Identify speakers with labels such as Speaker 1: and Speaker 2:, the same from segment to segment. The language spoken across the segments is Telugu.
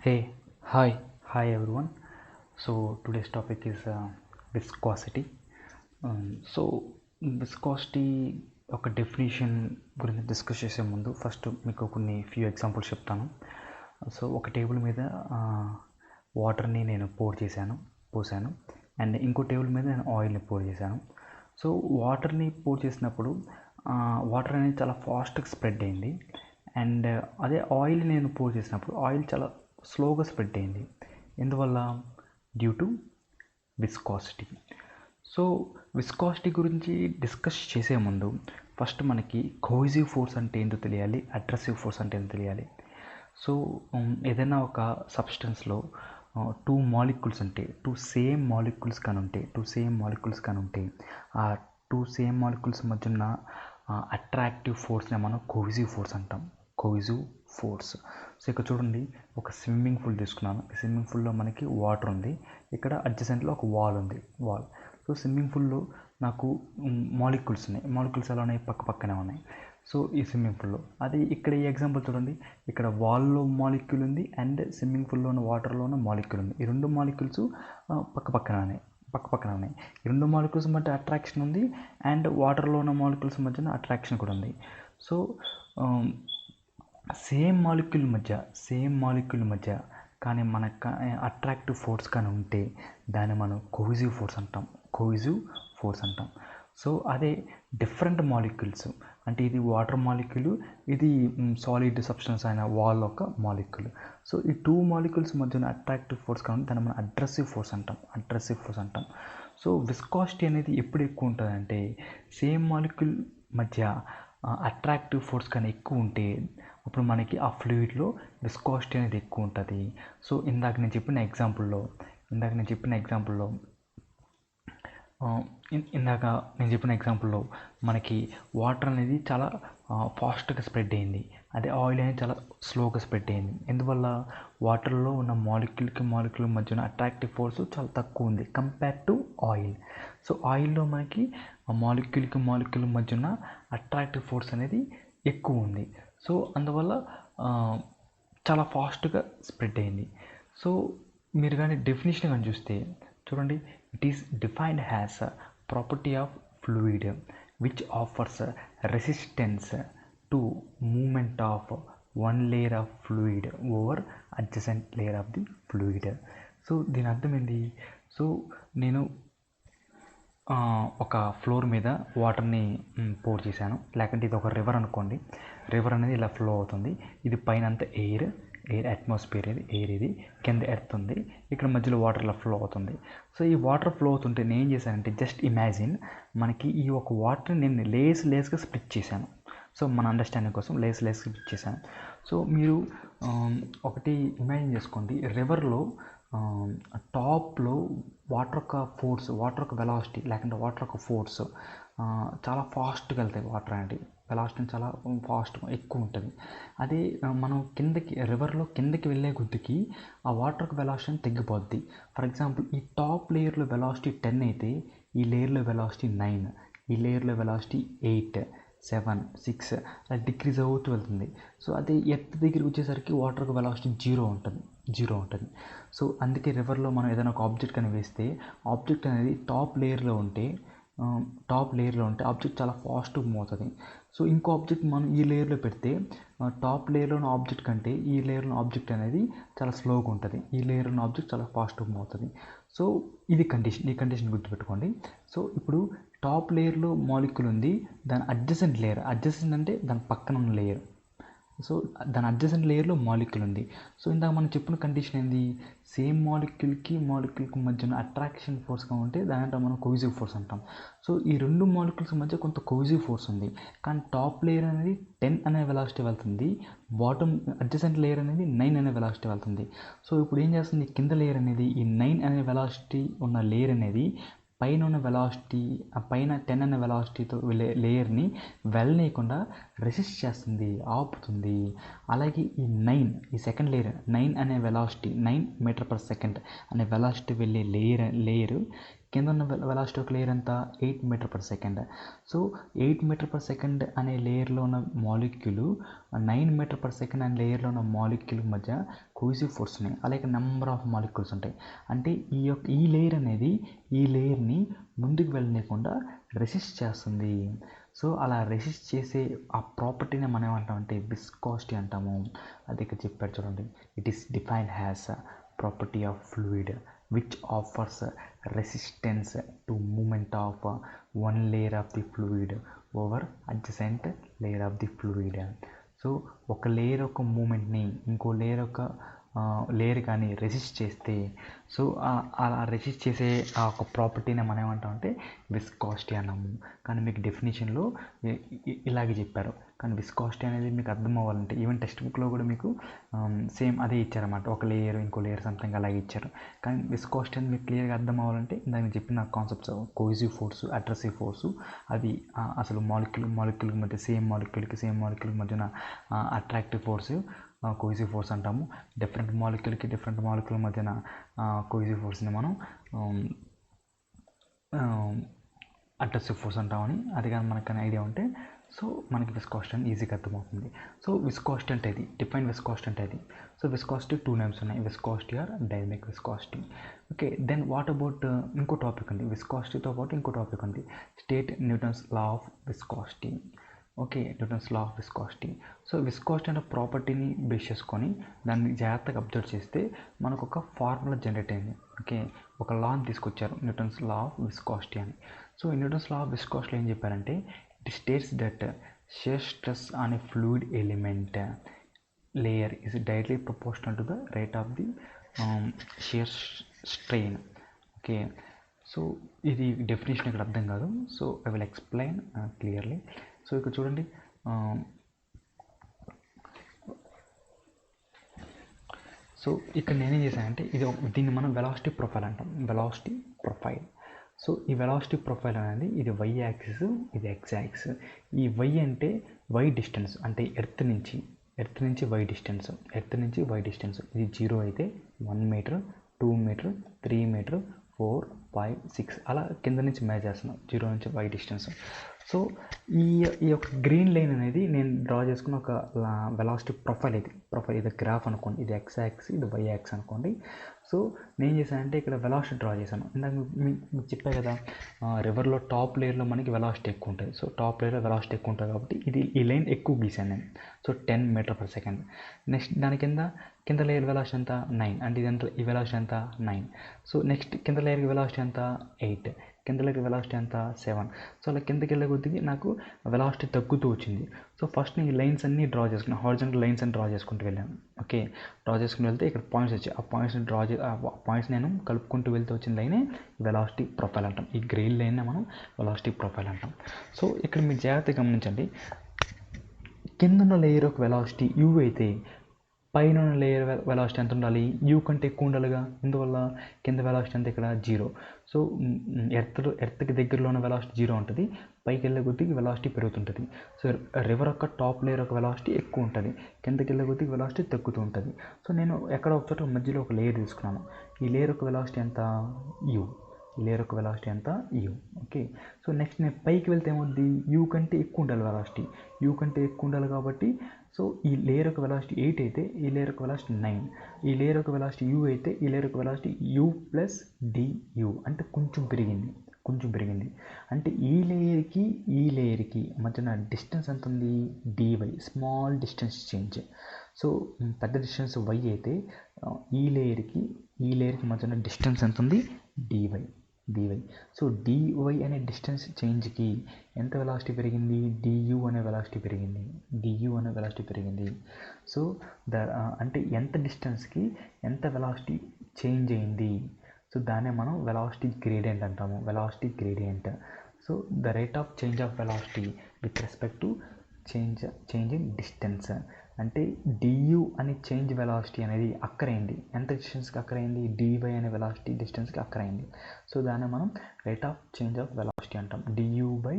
Speaker 1: Hey, hi everyone. So today's topic is viscosity. So viscosity ఒక డెఫినేషన్ గురించి డిస్కస్ చేసే ముందు ఫస్ట్ మీకు కొన్ని ఫ్యూ ఎగ్జాంపుల్స్ చెప్తాను. సో ఒక టేబుల్ మీద వాటర్ని నేను పోసాను అండ్ ఇంకో టేబుల్ మీద నేను ఆయిల్ని పోర్ చేశాను. సో వాటర్ని పోర్ చేసినప్పుడు వాటర్ అనేది చాలా ఫాస్ట్గా స్ప్రెడ్ అయింది అండ్ అదే ఆయిల్ నేను పోర్ చేసినప్పుడు ఆయిల్ చాలా స్లోగా స్ప్రెడ్ అయింది. ఎందువల్ల? Due to viscosity. So viscosity గురించి డిస్కస్ చేసే ముందు ఫస్ట్ మనకి కోహెసివ్ ఫోర్స్ అంటే ఏంటో తెలియాలి, అట్రాక్టివ్ ఫోర్స్ అంటే ఏంటో తెలియాలి. సో ఏదైనా ఒక సబ్స్టెన్స్లో టూ సేమ్ మాలిక్యూల్స్ కానీ ఉంటే ఆ టూ సేమ్ మాలిక్యూల్స్ మధ్య ఉన్న అట్రాక్టివ్ ఫోర్స్ని మనం కోహెసివ్ ఫోర్స్. సో ఇక్కడ చూడండి, ఒక స్విమ్మింగ్ పూల్ తీసుకున్నాను. స్విమ్మింగ్ పూల్లో మనకి వాటర్ ఉంది, ఇక్కడ అడ్జసెంట్లో ఒక వాల్. సో స్విమ్మింగ్ పూల్లో నాకు మాలిక్యూల్స్ ఉన్నాయి. మాలిక్యూల్స్ ఎలా ఉన్నాయి? పక్కనే ఉన్నాయి. సో ఈ స్విమ్మింగ్ పూల్లో అది ఇక్కడ ఈ ఎగ్జాంపుల్ చూడండి, ఇక్కడ వాల్లో మాలిక్యూల్ ఉంది అండ్ స్విమ్మింగ్ పూల్లో ఉన్న వాటర్లో ఉన్న మాలిక్యూల్ ఉంది. ఈ రెండు మాలిక్యూల్స్ పక్కన ఉన్నాయి. ఈ రెండు మాలిక్యూల్స్ మధ్య అట్రాక్షన్ ఉంది అండ్ వాటర్లో ఉన్న మాలిక్యూల్స్ మధ్యన అట్రాక్షన్ కూడా ఉంది. సో సేమ్ మాలిక్యూల్ మధ్య కానీ మనకు అట్రాక్టివ్ ఫోర్స్ కానీ ఉంటే దాన్ని మనం కోహెసివ్ ఫోర్స్ అంటాం. సో అదే డిఫరెంట్ మాలిక్యూల్స్ అంటే ఇది వాటర్ మాలిక్యూల్, ఇది సాలిడ్ సబ్స్టెన్స్ అయిన వాల్ ఒక మాలిక్యూల్. సో ఈ టూ మాలిక్యూల్స్ మధ్య అట్రాక్టివ్ ఫోర్స్ కానీ దాన్ని మనం అట్రాక్టివ్ ఫోర్స్ అంటాం. సో విస్కాసిటీ అనేది ఎప్పుడు ఎక్కువ ఉంటుందంటే సేమ్ మాలిక్యూల్ మధ్య అట్రాక్టివ్ ఫోర్స్ కానీ ఎక్కువ ఉంటే అప్పుడు మనకి ఆ ఫ్లూయిడ్లో విస్కాసిటీ అనేది ఎక్కువ ఉంటుంది. సో ఇందాక నేను చెప్పిన ఎగ్జాంపుల్లో మనకి వాటర్ అనేది చాలా ఫాస్ట్గా స్ప్రెడ్ అయింది, అదే ఆయిల్ అనేది చాలా స్లోగా స్ప్రెడ్ అయింది. ఎందువల్ల? వాటర్లో ఉన్న మాలిక్యూల్ మధ్యన అట్రాక్టివ్ ఫోర్స్ చాలా తక్కువ ఉంది కంపేర్ టు ఆయిల్. సో ఆయిల్లో మనకి మాలిక్యూల్ మధ్యన అట్రాక్టివ్ ఫోర్స్ అనేది ఎక్కువ ఉంది. సో అందువల్ల చాలా ఫాస్ట్గా స్ప్రెడ్ అయింది. సో మీరు కానీ డెఫినేషన్ కానీ చూస్తే చూడండి, it is defined as property of fluid which offers resistance to movement of one layer of fluid over adjacent layer of the fluid. So దీని అర్థం ఏంటి? సో నేను ఒక ఫ్లోర్ మీద వాటర్ని పోర్ చేశాను, లేకుంటే ఇది ఒక రివర్ అనుకోండి. రివర్ అనేది ఇలా ఫ్లో అవుతుంది. ఇది పైన అంతా ఎయిర్ అట్మాస్ఫియర్, ఇది కింద ఎర్త్ ఉంది, ఇక్కడ మధ్యలో వాటర్ ఇలా ఫ్లో అవుతుంది. సో ఈ వాటర్ ఫ్లో అవుతుంటే నేను ఏం చేశానంటే, జస్ట్ ఇమాజిన్ మనకి ఈ ఒక వాటర్ని నేను లేస్గా స్ప్లిట్ చేశాను. సో మన అండర్స్టాండింగ్ కోసం లేస్గా స్ప్లిట్ చేశాను. సో మీరు ఒకటి ఇమాజిన్ చేసుకోండి, రివర్లో టాప్లో వాటర్ యొక్క వెలాసిటీ లేకుంటే వాటర్ యొక్క ఫోర్స్ చాలా ఫాస్ట్గా వెళ్తాయి. వాటర్ అనేది వెలాసిటీ చాలా ఫాస్ట్గా ఎక్కువ ఉంటుంది. అదే మనం రివర్లో కిందకి వెళ్ళే కొద్దికి ఆ వాటర్ యొక్క వెలాసిటీ తగ్గిపోద్ది. ఫర్ ఎగ్జాంపుల్, ఈ టాప్ లేయర్లో వెలాసిటీ 10 అయితే ఈ లేయర్లో వెలాసిటీ 9, ఈ లేయర్లో వెలాసిటీ 8, 7, 6 అలా డిక్రీజ్ అవుతూ వెళ్తుంది. సో అదే ఎర్త్ దగ్గరికి వచ్చేసరికి వాటర్ వెలాసిటీ జీరో ఉంటుంది. సో అందుకే రివర్లో మనం ఏదైనా ఒక ఆబ్జెక్ట్ కానీ వేస్తే ఆబ్జెక్ట్ అనేది టాప్ లేయర్లో ఉంటే ఆబ్జెక్ట్ చాలా ఫాస్ట్గా మూవ్ అవుతుంది. సో ఇంకో ఆబ్జెక్ట్ మనం ఈ లేయర్లో పెడితే టాప్ లేయర్లో ఉన్న ఆబ్జెక్ట్ కంటే ఈ లేయర్లో ఉన్న ఆబ్జెక్ట్ అనేది చాలా స్లోగా ఉంటుంది, ఈ లేయర్లో ఉన్న ఆబ్జెక్ట్ చాలా ఫాస్ట్గా మూవ్ అవుతుంది. సో ఈ కండిషన్ గుర్తుపెట్టుకోండి. సో ఇప్పుడు టాప్ లేయర్లో మాలిక్యూల్ ఉంది, దాని అడ్జసెంట్ అంటే దాని పక్కన ఉన్న లేయర్. సో దాని అడ్జసెంట్ లేయర్లో మాలిక్యూల్ ఉంది. సో ఇందాక మనం చెప్పిన కండిషన్ ఏంది? సేమ్ మాలిక్యూల్కి మధ్యన అట్రాక్షన్ ఫోర్స్గా ఉంటే దానంటే మనం కోహెసివ్ ఫోర్స్ అంటాం. సో ఈ రెండు మాలిక్యూల్స్ మధ్య కొంత కోహెసివ్ ఫోర్స్ ఉంది, కానీ టాప్ లేయర్ అనేది 10 అనే వెలాసిటీ వెళ్తుంది, బాటమ్ అడ్జసెంట్ లేయర్ అనేది 9 అనే వెలాసిటీ వెళ్తుంది. సో ఇప్పుడు ఏం చేస్తుంది, కింద లేయర్ అనేది ఈ 9 అనే వెలాసిటీ ఉన్న లేయర్ అనేది పైన 10 అనే వెలాసిటీతో లేయర్ని వెళ్ళనీయకుండా రెసిస్ట్ చేస్తుంది, ఆపుతుంది. అలాగే ఈ సెకండ్ లేయర్ 9 అనే వెలాసిటీ 9 మీటర్ పర్ సెకండ్ అనే వెలాసిటీ వెళ్ళే లేయర్ కింద ఉన్న వెలాసిటీ ఒక లేయర్ అంతా 8 meter per second. So 8 meter per second అనే లేయర్లో ఉన్న మాలిక్యూల్ 9 మీటర్ పర్ సెకండ్ అనే లేయర్లో ఉన్న మాలిక్యూల్ మధ్య కోహెసివ్ ఫోర్స్ ఉన్నాయి. అలాగే నెంబర్ ఆఫ్ మాలిక్యూల్స్ ఉంటాయి. అంటే ఈ లేయర్ అనేది ఈ లేయర్ని ముందుకు వెళ్ళనీయకుండా రెసిస్ట్ చేస్తుంది. సో అలా రెసిస్ట్ చేసే ఆ ప్రాపర్టీని మనం ఏమంటామంటే విస్కాసిటీ అంటాము. అది ఇక్కడ చెప్పారు చూడండి. It is defined has property of fluid which offers resistance to movement of one layer of the fluid over adjacent layer of the fluid. So ఒక లేయర్ యొక్క మూమెంట్ని ఇంకో లేయర్ కానీ రెసిస్ట్ చేస్తే సో అలా రెసిస్ట్ చేసే ఆ ఒక ప్రాపర్టీని మనం ఏమంటామంటే విస్కాసిటీ అన్నాము. కానీ మీకు డెఫినేషన్లో ఇలాగే చెప్పారు. కానీ విస్కాసిటీ అనేది మీకు అర్థం అవ్వాలంటే ఈవెన్ టెక్స్ట్ బుక్లో కూడా మీకు సేమ్ అదే ఇచ్చారన్నమాట. ఒక లేయర్ ఇంకో లేయర్ సంథింగ్ అలాగే ఇచ్చారు. కానీ విస్కాసిటీ అనేది మీకు క్లియర్గా అర్థం అవ్వాలంటే దానికి చెప్పిన కాన్సెప్ట్స్ కోహెసివ్ ఫోర్సు, అట్రాసివ్ ఫోర్సు, అది అసలు మాలిక్యూల్ మధ్య సేమ్ మాలిక్యూల్ మధ్యన అట్రాక్టివ్ ఫోర్సు కోహెసివ్ ఫోర్స్ అంటాము. డిఫరెంట్ మాలిక్యూల్ మధ్యన కోహెసివ్ ఫోర్స్ని మనం అట్రాసివ్ ఫోర్స్ అంటామని అది కానీ మనకు ఐడియా ఉంటే సో మనకి విస్కాసిటీ అని ఈజీగా అర్థమవుతుంది. సో విస్కాసిటీ అంటే ఇది డిఫైన్ విస్కాసిటీ అంటే ఇది. సో విస్కాసిటీ 2 నేమ్స్ ఉన్నాయి, viscosity or dynamic viscosity. Okay, then what about ఇంకో టాపిక్ ఉంది. విస్కాసిటీతో పాటు ఇంకో టాపిక్ ఉంది, state Newton's law of viscosity. Okay, Newton's law of viscosity. So viscosity అనే ప్రాపర్టీని బేస్ చేసుకొని దాన్ని జాగ్రత్తగా అబ్జర్వ్ చేస్తే మనకు ఒక ఫార్ములా జనరేట్ అయింది. ఓకే, ఒక లాని తీసుకొచ్చారు, న్యూటన్స్ లా ఆఫ్ విస్కాసిటీ అని. సో ఈ న్యూటన్స్ లా ఆఫ్ విస్కాసిటీ ఏం చెప్పారంటే it states that shear stress on a fluid element layer is directly proportional to the rate of the shear strain. Okay, so ఇది డెఫినేషన్ ఇక్కడ అర్థం కాదు. So I will explain clearly. So ఇక్కడ చూడండి, సో ఇక్కడ నేనేం చేశానంటే దీన్ని మనం వెలాసిటీ ప్రొఫైల్ అంటాం, వెలాసిటీ ప్రొఫైల్. సో ఈ వెలాసిటీ ప్రొఫైల్ అనేది ఇది y యాక్సిస్, ఇది x యాక్సిస్. ఈ y అంటే y డిస్టెన్స్, అంటే ఎర్త్ నుంచి y డిస్టెన్స్, ఇది 0 అయితే 1 మీటర్, 2 మీటర్, 3 మీటర్, 4, 5, 6 అలా కింద నుంచి మేజర్ చేస్తున్నాం 0 నుంచి y డిస్టెన్స్. సో ఈ యొక్క గ్రీన్ లైన్ అనేది నేను డ్రా చేసుకున్న ఒక వెలాసిటీ ప్రొఫైల్. ఇది గ్రాఫ్ అనుకోండి, ఇది x యాక్సిస్, ఇది y యాక్సిస్ అనుకోండి. సో నేను చేశానంటే ఇక్కడ వెలాసిటీ డ్రా చేశాను. ఇందాక మీకు చెప్పా కదా, రివర్లో టాప్ లేయర్లో మనకి వెలాసిటీ ఎక్కువ ఉంటుంది. సో టాప్ లేయర్లో వెలాసిటీ ఎక్కువ ఉంటుంది కాబట్టి ఈ లైన్ ఎక్కువ గీసాను నేను. So 10 meter per second. Next దాని కింద లేయర్ వెలాసిటీ ఎంత 9, అంటే ఇదంతా ఈ వెలాసిటీ ఎంత 9. సో నెక్స్ట్ కింద లేయర్కి వెలాసిటీ ఎంత 8, కింద లేయర్ వెలాసిటీ ఎంత 7. సో అలా కిందకి వెళ్ళే కొద్దికి నాకు వెలాసిటీ తగ్గుతూ వచ్చింది. సో ఫస్ట్ నేను ఈ లైన్స్ అన్నీ డ్రా చేసుకున్నాను, హారిజాంటల్ లైన్స్ అని డ్రా చేసుకుంటూ వెళ్ళాను. ఓకే, డ్రా చేసుకుని వెళ్తే ఇక్కడ పాయింట్స్ వచ్చాయి. ఆ పాయింట్స్ నేను కలుపుకుంటూ వెళ్తూ వచ్చిన లైనే వెలాసిటీ ప్రొఫైల్ అంటాం. ఈ గ్రీన్ లైన్ మనం వెలాసిటీ ప్రొఫైల్ అంటాం. సో ఇక్కడ మీరు జాగ్రత్తగా గమనించండి, కింద ఉన్న లేయర్ ఒక వెలాసిటీ u అయితే పైన ఉన్న లేయర్ వెలాసిటీ ఎంత ఉండాలి, u కంటే ఎక్కువ ఉండాలిగా. ఇందువల్ల కింద వెలాసిటీ అంతా ఇక్కడ 0. సో ఎర్త్కి దగ్గరలో ఉన్న వెలాసిటీ 0 ఉంటుంది, పైకి వెళ్ళే కొద్దికి వెలాసిటీ పెరుగుతుంటుంది. సో రివర్ యొక్క టాప్ లేయర్ ఒక వెలాసిటీ ఎక్కువ ఉంటుంది, కిందకి వెళ్ళే కొద్దికి వెలాసిటీ తగ్గుతూ ఉంటుంది. సో నేను ఎక్కడ ఒకచోట మధ్యలో ఒక లేయర్ తీసుకున్నాను. ఈ లేయర్ యొక్క వెలాసిటీ ఎంత u, ఓకే. సో నెక్స్ట్ నేను పైకి వెళ్తే ఏమవుద్ది, u కంటే ఎక్కువ ఉండాలి వెలాసిటీ, కాబట్టి సో ఈ లేయర్ యొక్క వెలాసిటీ 8 అయితే ఈ లేయర్ యొక్క వెలాసిటీ 9, ఈ లేయర్ యొక్క వెలాసిటీ u అయితే ఈ లేయర్ యొక్క వెలాసిటీ u ప్లస్ du, అంటే కొంచెం పెరిగింది. అంటే ఈ లేయర్కి మధ్యన డిస్టెన్స్ ఎంత ఉంది, dy, small distance change. So పెద్ద డిస్టెన్స్ y అయితే ఈ లేయర్కి మధ్యన డిస్టెన్స్ ఎంత ఉంది, dy. సో dy అనే డిస్టెన్స్ చేంజ్కి ఎంత వెలాసిటీ పెరిగింది, du అనే వెలాసిటీ పెరిగింది. సో అంటే ఎంత డిస్టెన్స్కి ఎంత వెలాసిటీ చేంజ్ అయింది, సో దాన్నే మనం వెలాసిటీ గ్రేడియంట్ అంటాము, so the rate of change of velocity with respect to change in distance. అంటే డియు అని చేంజ్ వెలాసిటీ అనేది అక్కరైంది. ఎంత డిస్టెన్స్కి అక్కరైంది? డివై అనే వెలాసిటీ డిస్టెన్స్కి అక్కరైంది. సో దాన్ని మనం rate of change of velocity అంటాం, డియు బై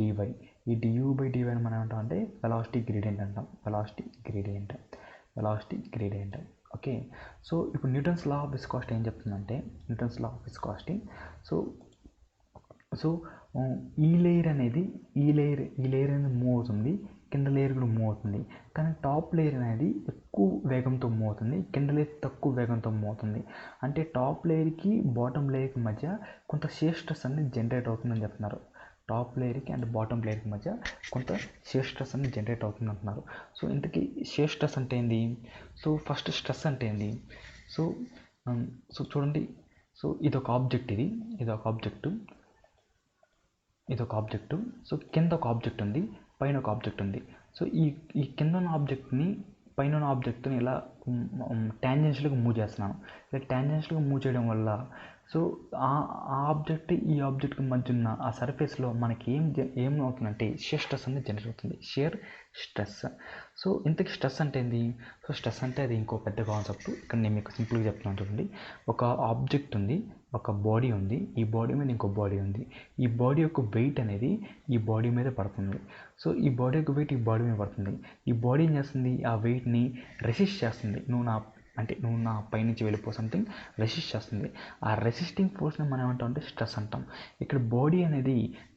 Speaker 1: డివై. ఈ డియు బై డివై అని మనం ఏమంటాం అంటే వెలాసిటీ గ్రేడియంట్ అంటాం, వెలాసిటీ గ్రేడియంట్. ఓకే, సో ఇప్పుడు న్యూటన్స్ లా ఆఫ్ విస్కాసిటీ ఏం చెప్తుందంటే, Newton's law of viscosity so ఈ లేయర్ అనేది మూవ్ అవుతుంది, కింద లేయర్ కూడా మూవ్ అవుతుంది. కానీ టాప్ లేయర్ అనేది ఎక్కువ వేగంతో మూవ్ అవుతుంది, కింద లేయర్ తక్కువ వేగంతో మూవ్ అవుతుంది. అంటే టాప్ లేయర్కి బాటమ్ లేయర్కి మధ్య కొంత షియర్ స్ట్రెస్ అనేది జనరేట్ అవుతుందని చెప్తున్నారు. టాప్ లేయర్కి అండ్ బాటమ్ లేయర్కి మధ్య కొంత షియర్ స్ట్రెస్ అనేది జనరేట్ అవుతుంది అంటున్నారు. సో ఇంతకీ షియర్ స్ట్రెస్ అంటే ఏంది? సో ఫస్ట్ స్ట్రెస్ అంటే ఏంది? సో చూడండి, సో ఇదొక ఆబ్జెక్ట్, ఇదొక ఆబ్జెక్టు. సో కింద ఒక ఆబ్జెక్ట్ ఉంది, పైన ఒక ఆబ్జెక్ట్ ఉంది. సో ఈ కింద ఉన్న ఆబ్జెక్ట్ని పైన ఉన్న ఆబ్జెక్ట్ని ఇలా ట్యాంజెన్షియల్గా మూవ్ చేస్తున్నాను. ఇలా ట్యాంజెన్షియల్గా మూవ్ చేయడం వల్ల సో ఆ ఆబ్జెక్ట్ ఈ ఆబ్జెక్ట్కి మధ్య ఉన్న ఆ సర్ఫేస్లో మనకి ఏమవుతుందంటే షియర్ స్ట్రెస్ అనేది జనరేట్ అవుతుంది, షియర్ స్ట్రెస్. సో ఇంతకీ స్ట్రెస్ అంటే ఏంది? సో స్ట్రెస్ అంటే అది ఇంకో పెద్ద కాన్సెప్ట్. ఇక్కడ నేను మీకు సింపుల్గా చెప్తున్నాను చూడండి. ఒక ఆబ్జెక్ట్ ఉంది, ఒక బాడీ ఉంది, ఈ బాడీ మీద ఇంకో బాడీ ఉంది. ఈ బాడీ యొక్క వెయిట్ అనేది ఈ బాడీ మీద పడుతుంది. సో ఈ బాడీ యొక్క వెయిట్ ఈ బాడీ మీద పడుతుంది. ఈ బాడీ ఏం చేస్తుంది? ఆ వెయిట్ని రెసిస్ట్ చేస్తుంది. నువ్వు నా పైనుంచి వెళ్ళిపో సంథింగ్ రెసిస్ట్ చేస్తుంది. ఆ రెసిస్టింగ్ ఫోర్స్ని మనం ఏమంటాం అంటే స్ట్రెస్ అంటాం. ఇక్కడ బాడీ అనేది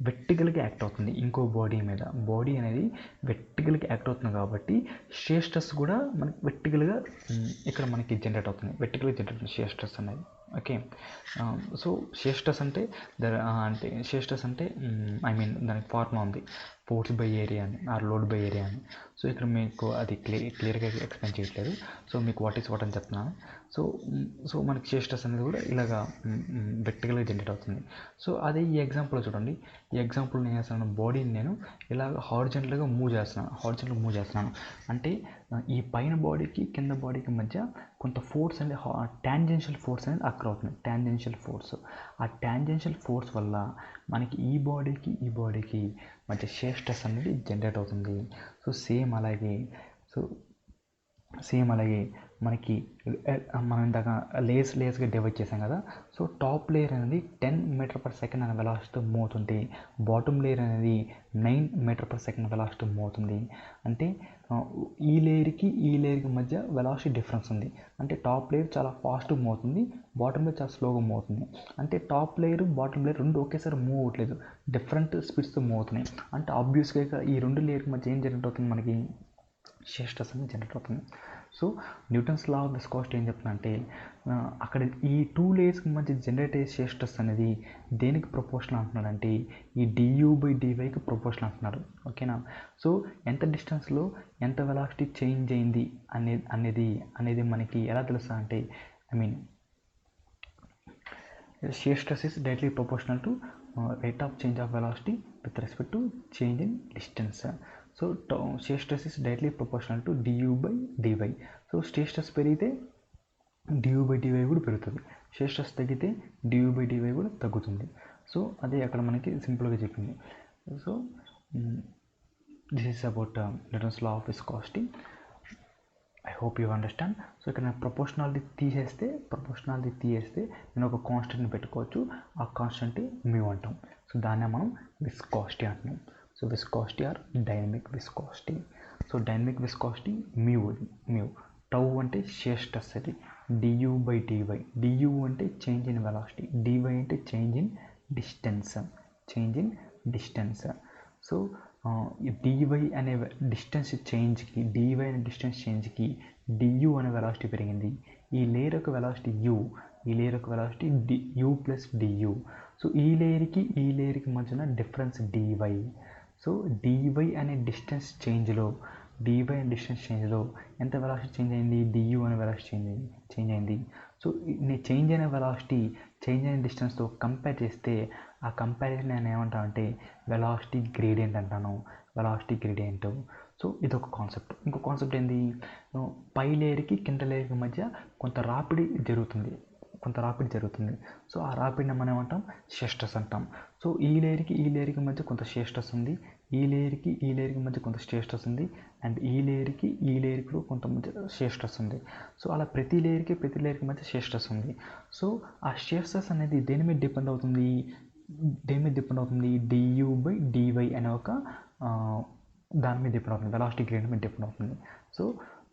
Speaker 1: వెర్టికల్గా యాక్ట్ అవుతుంది ఇంకో బాడీ మీద. బాడీ అనేది వెర్టికల్గా యాక్ట్ అవుతుంది కాబట్టి షియర్ స్ట్రెస్ కూడా మనకి వెర్టికల్గా ఇక్కడ మనకి జనరేట్ అవుతుంది, వెర్టికల్గా జనరేట్ అవుతుంది షియర్ స్ట్రెస్ అనేది. ఓకే, సో షియర్ స్ట్రెస్ అంటే ఐ మీన్ దానికి ఫార్ములా ఉంది, ఫోర్స్ బై ఏరియా అని ఆర్ లోడ్ బై ఏరియా అని. సో ఇక్కడ మీకు అది క్లియర్గా ఎక్స్ప్లెయిన్ చేయట్లేదు. సో మీకు వాట్ అని చెప్తున్నాను. సో మనకి షియర్ స్ట్రెస్ అనేది కూడా ఇలాగా వెర్టికల్గా జనరేట్ అవుతుంది. సో అదే ఈ ఎగ్జాంపుల్లో చూడండి. ఈ ఎగ్జాంపుల్ నేను చేస్తున్నాను, బాడీని నేను ఇలా హారిజాంటల్గా మూవ్ చేస్తున్నాను. అంటే ఈ పైన బాడీకి కింద బాడీకి మధ్య కొంత ఫోర్స్ అనేది టాంజెన్షియల్ ఫోర్స్ అనేది అక్కడ అవుతుంది, టాంజెన్షియల్ ఫోర్స్. ఆ టాంజెన్షియల్ ఫోర్స్ వల్ల మనకి ఈ బాడీకి మధ్య షియర్ స్ట్రెస్ అనేది జనరేట్ అవుతుంది. సో సేమ్ అలాగే మనకి మనం ఇందాక లేయర్స్గా డివైడ్ చేసాం కదా. సో టాప్ లేయర్ అనేది 10 మీటర్/సెకండ్ అనే వెలాసిటీతో మూవ్ అవుతుంది, బాటమ్ లేయర్ అనేది 9 మీటర్/సెకండ్ వెలాసిటీతో మూవ్ అవుతుంది. అంటే ఈ లేయర్కి మధ్య వెలాసిటీ డిఫరెన్స్ ఉంది. అంటే టాప్ లేయర్ చాలా ఫాస్ట్గా మూవ్ అవుతుంది, బాటమ్ లేయర్ చాలా స్లోగా మూవ్ అవుతుంది. అంటే టాప్ లేయర్ బాటమ్ లేయర్ రెండు ఒకేసారి మూవ్ అవ్వట్లేదు, డిఫరెంట్ స్పీడ్స్తో మూవ్ అవుతున్నాయి. అంటే ఆబ్వియస్గా ఈ రెండు లేయర్కి మధ్య ఏం జనరేట్ అవుతుంది? మనకి షియర్ స్ట్రెస్ అనేది జనరేట్ అవుతుంది. So Newton's law of viscosity ఏం చెప్తుందంటే అక్కడ ఈ 2 లేయర్స్కి మధ్య జనరేట్ అయ్యే షియర్ స్ట్రెస్ అనేది దేనికి ప్రపోర్షనల్ అంటున్నాడంటే ఈ డియు బై డివైకి ప్రపోర్షనల్ అంటున్నారు. ఓకేనా? సో ఎంత డిస్టెన్స్లో ఎంత వెలాసిటీ చేంజ్ అయింది అనేది మనకి ఎలా తెలుస్తా అంటే I mean shear stress is directly proportional to rate of change of velocity with respect to change in distance. So shear stress is directly proportional to du by dy. So shear stress పెరిగితే du by dy కూడా పెరుగుతుంది, shear stress తగ్గితే du by dy కూడా తగ్గుతుంది. సో అదే అక్కడ మనకి సింపుల్గా చెప్పింది. So this is about Newton's law of viscosity. I hope you understand. So ఇక్కడ నేను ప్రపోర్షనాలిటీ తీసేస్తే నేను ఒక కాన్స్టెంట్ని పెట్టుకోవచ్చు, ఆ కాన్స్టెంట్ మ్యూ అంటాం. సో దాన్నే మనం విస్కాసిటీ అంటున్నాం. So viscosity or dynamic viscosity. So dynamic viscosity mu. Tau అంటే షియర్ స్ట్రెస్, అది డియు బై డివై. డియు అంటే చేంజ్ ఇన్ వెలాసిటీ, డివై అంటే change in distance. So dy అనే డిస్టెన్స్ చేంజ్కి డియు అనే వెలాసిటీ పెరిగింది. ఈ లేయర్ యొక్క velocity u plus du. So ఈ లేయర్కి మధ్యన డిఫరెన్స్ డివై. సో డివై అనే డిస్టెన్స్ చేంజ్లో ఎంత వెలాసిటీ చేంజ్ అయింది? డియు అనే వెలాసిటీ చేంజ్ అయింది. సో చేంజ్ అయిన వెలాసిటీ చేంజ్ అయిన డిస్టెన్స్తో కంపేర్ చేస్తే ఆ కంపారిజన్ నేను ఏమంటాను అంటే వెలాసిటీ గ్రేడియంట్ అంటాను, వెలాసిటీ గ్రేడియంట్. సో ఇదొక కాన్సెప్ట్. ఇంకో కాన్సెప్ట్ ఏంది? పై లేయర్కి కింద లేయర్కి మధ్య కొంత రాపిడి జరుగుతుంది. సో ఆ రాపిడిని మనం ఏమంటాం? షియర్ స్ట్రెస్ అంటాం. సో ఈ లేయర్కి మధ్య కొంత షియర్ స్ట్రెస్ ఉంది, ఈ ఈ లేయర్కి మధ్య కొంత షియర్ స్ట్రెస్ ఉంది, అండ్ ఈ లేయర్కి కొంత మధ్య షియర్ స్ట్రెస్ ఉంది. సో అలా ప్రతి లేయర్కి మధ్య షియర్ స్ట్రెస్ ఉంది. సో ఆ షియర్ స్ట్రెస్ అనేది దేని మీద డిపెండ్ అవుతుంది, du/dy అనే ఒక దాని మీద డిపెండ్ అవుతుంది, వెలాసిటీ గ్రేడియంట్ మీద డిపెండ్ అవుతుంది.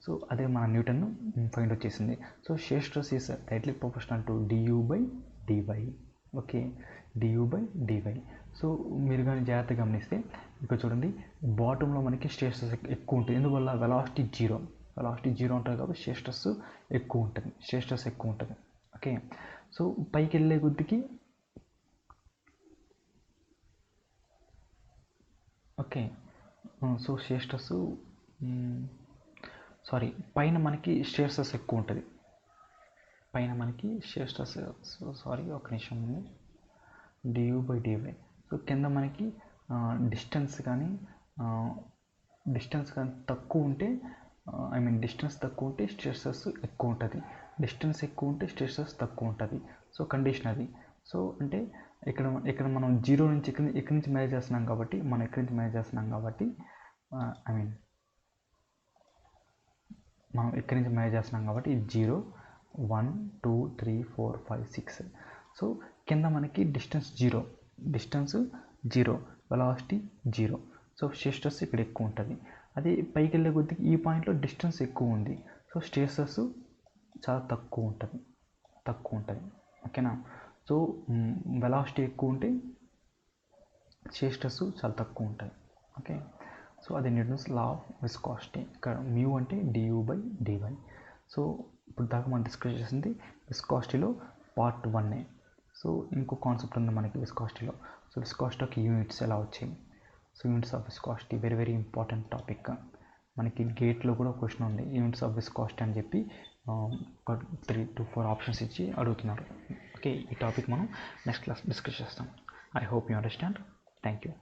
Speaker 1: సో అదే మన న్యూటన్ ఫైండ్ వచ్చేసింది. So shear stress is directly proportional to du/dy. Okay, du/dy. So మీరు కానీ జాగ్రత్తగా గమనిస్తే ఇక్కడ చూడండి, బాటంలో మనకి షియర్ స్ట్రెస్ ఎక్కువ ఉంటుంది. ఎందువల్ల? వెలాసిటీ జీరో ఉంటుంది కాబట్టి షియర్ స్ట్రెస్ ఎక్కువ ఉంటుంది. ఓకే, సో పైకి వెళ్ళే కొద్దికి ఓకే, సో షియర్ స్ట్రెస్ పైన మనకి షియర్ స్ట్రెస్ ఎక్కువ ఉంటుంది. ఒక నిమిషం ఉంది, du/dy. సో కింద మనకి డిస్టెన్స్ కానీ తక్కువ ఉంటే డిస్టెన్స్ తక్కువ ఉంటే షియర్ స్ట్రెస్ ఎక్కువ ఉంటుంది, డిస్టెన్స్ ఎక్కువ ఉంటే షియర్ స్ట్రెస్ తక్కువ ఉంటుంది. సో కండిషన్ అది. సో అంటే ఇక్కడ మనం జీరో నుంచి ఇక్కడి నుంచి మేనేజ్ చేస్తున్నాం కాబట్టి మనం ఇక్కడి నుంచి మేనేజ్ చేస్తున్నాం కాబట్టి ఇది 0, 1, 2, 3, 4, 5, 6. సో కింద మనకి distance zero, velocity 0. So shear stress ఇక్కడ ఎక్కువ ఉంటుంది. అదే పైకి వెళ్ళే కొద్దికి ఈ పాయింట్లో డిస్టెన్స్ ఎక్కువ ఉంది, సో షియర్ స్ట్రెస్ చాలా తక్కువ ఉంటుంది. ఓకేనా? సో వెలాసిటీ ఎక్కువ ఉంటే షియర్ స్ట్రెస్ చాలా తక్కువ ఉంటుంది. ఓకే, సో అది న్యూటన్స్ లా ఆఫ్ విస్కాసిటీ. ఇక్కడ మ్యూ అంటే du/dy. సో ఇప్పుడు దాకా మనం డిస్కస్ చేసింది విస్కాసిటీలో పార్ట్ 1. సో ఇంకో కాన్సెప్ట్ ఉంది మనకి విస్కాసిటీలో. సో విస్కాసిటీకి యూనిట్స్ ఎలా వచ్చాయి? So units of viscosity very very important topic. మనకి గేట్లో కూడా క్వశ్చన్ ఉంది, యూనిట్స్ ఆఫ్ విస్కాసిటీ అని చెప్పి ఒక 3 to 4 ఆప్షన్స్ ఇచ్చి అడుగుతున్నారు. ఓకే, ఈ టాపిక్ మనం నెక్స్ట్ క్లాస్ డిస్కస్ చేస్తాం. I hope you understand. Thank you.